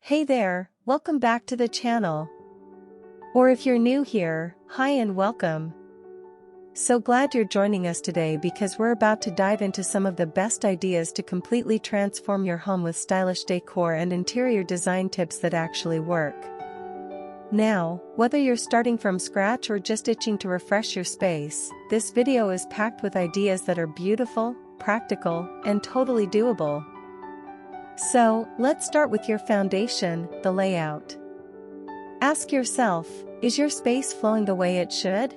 Hey there, welcome back to the channel. Or if you're new here, hi and welcome. So glad you're joining us today because we're about to dive into some of the best ideas to completely transform your home with stylish decor and interior design tips that actually work. Now, whether you're starting from scratch or just itching to refresh your space, this video is packed with ideas that are beautiful, practical, and totally doable. So, let's start with your foundation, the layout. Ask yourself, is your space flowing the way it should?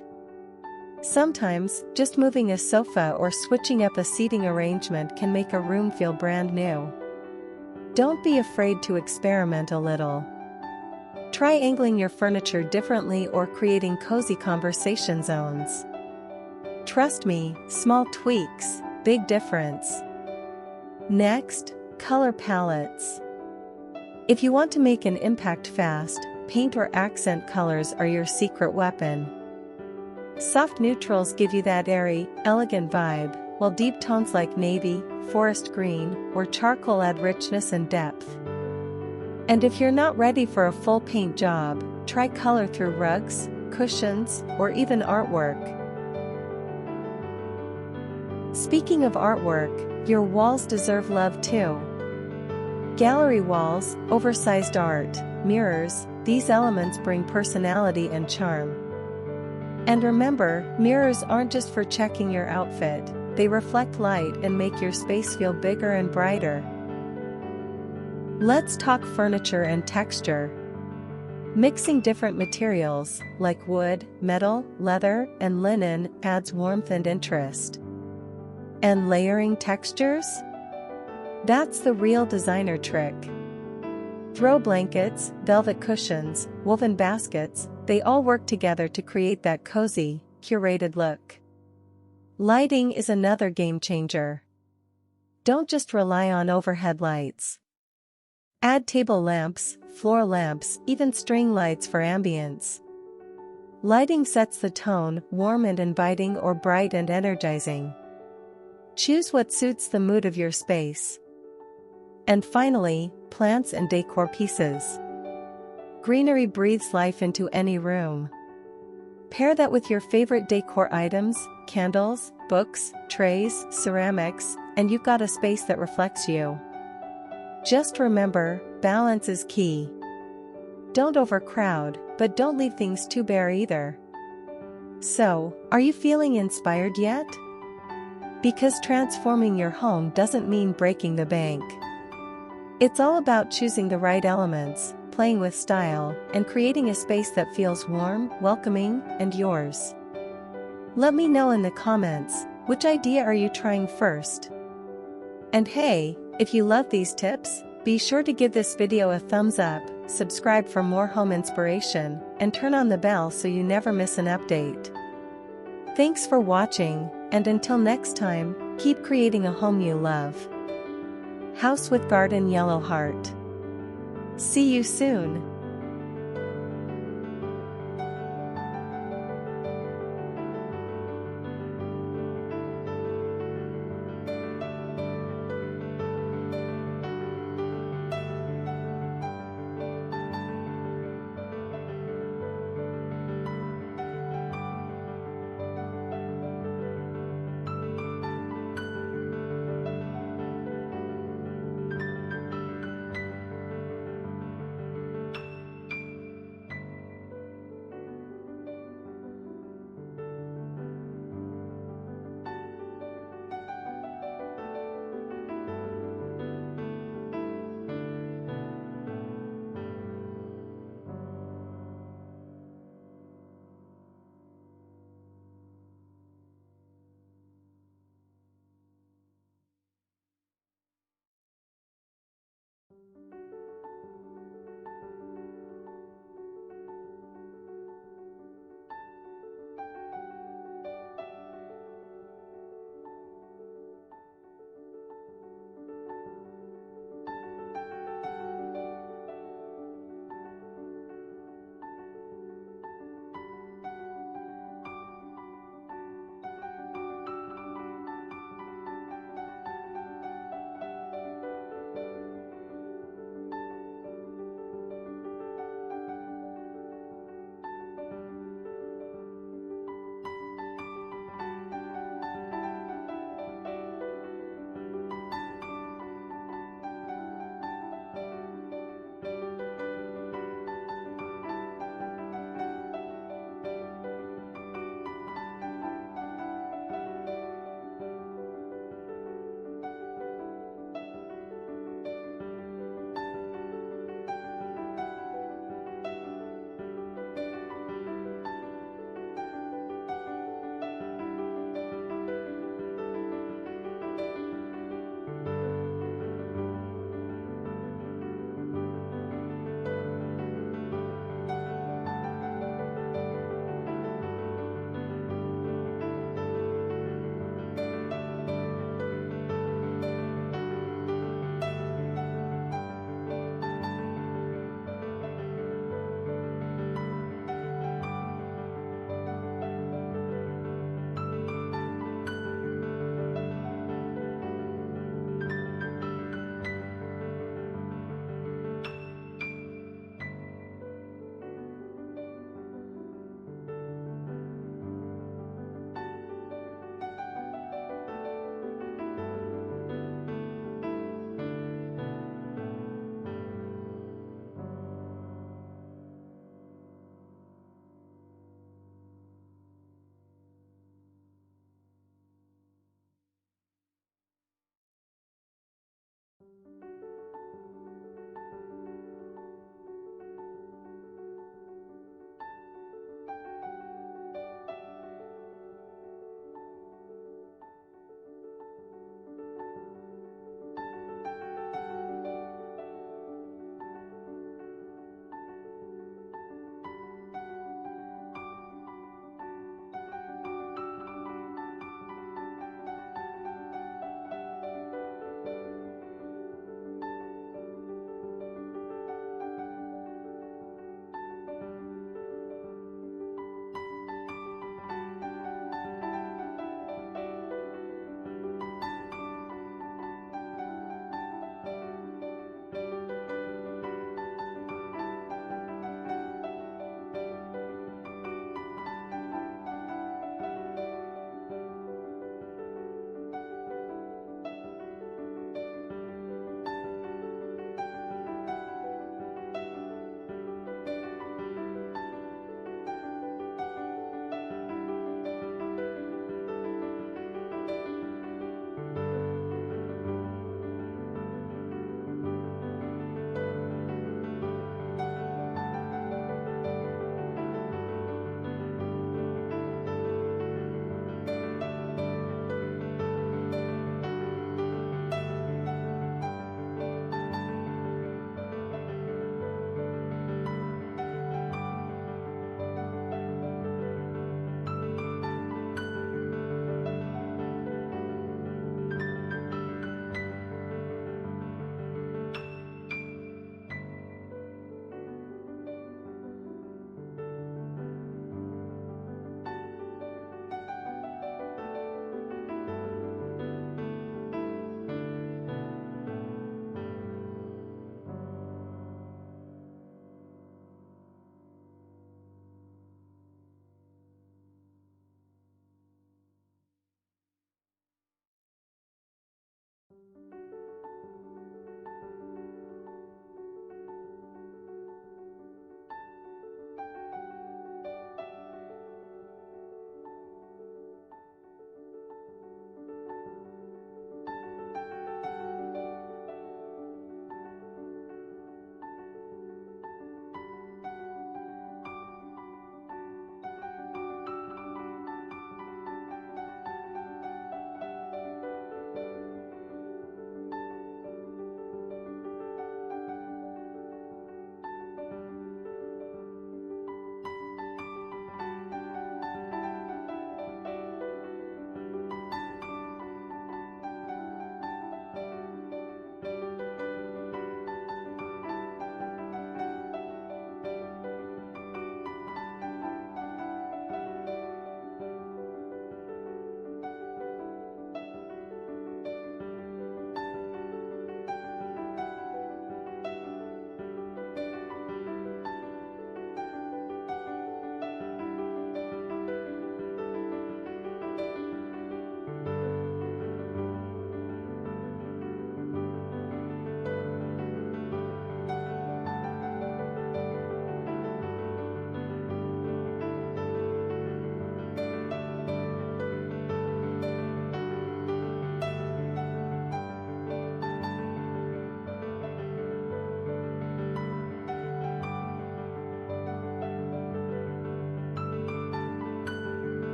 Sometimes, just moving a sofa or switching up a seating arrangement can make a room feel brand new. Don't be afraid to experiment a little. Try angling your furniture differently or creating cozy conversation zones. Trust me, small tweaks, big difference. Next, color palettes. If you want to make an impact fast, paint or accent colors are your secret weapon. Soft neutrals give you that airy, elegant vibe, while deep tones like navy, forest green, or charcoal add richness and depth. And if you're not ready for a full paint job, try color through rugs, cushions, or even artwork. Speaking of artwork, your walls deserve love too. Gallery walls, oversized art, mirrors, these elements bring personality and charm. And remember, mirrors aren't just for checking your outfit, they reflect light and make your space feel bigger and brighter. Let's talk furniture and texture. Mixing different materials, like wood, metal, leather, and linen, adds warmth and interest. And layering textures? That's the real designer trick. Throw blankets, velvet cushions, woven baskets, they all work together to create that cozy, curated look. Lighting is another game changer. Don't just rely on overhead lights. Add table lamps, floor lamps, even string lights for ambience. Lighting sets the tone, warm and inviting or bright and energizing. Choose what suits the mood of your space. And finally, plants and decor pieces. Greenery breathes life into any room. Pair that with your favorite decor items, candles, books, trays, ceramics, and you've got a space that reflects you. Just remember, balance is key. Don't overcrowd, but don't leave things too bare either. So, are you feeling inspired yet? Because transforming your home doesn't mean breaking the bank. It's all about choosing the right elements, playing with style, and creating a space that feels warm, welcoming, and yours. Let me know in the comments, which idea are you trying first? And hey, if you love these tips, be sure to give this video a thumbs up, subscribe for more home inspiration, and turn on the bell so you never miss an update. Thanks for watching, and until next time, keep creating a home you love. House with Garden Yellow Heart. See you soon.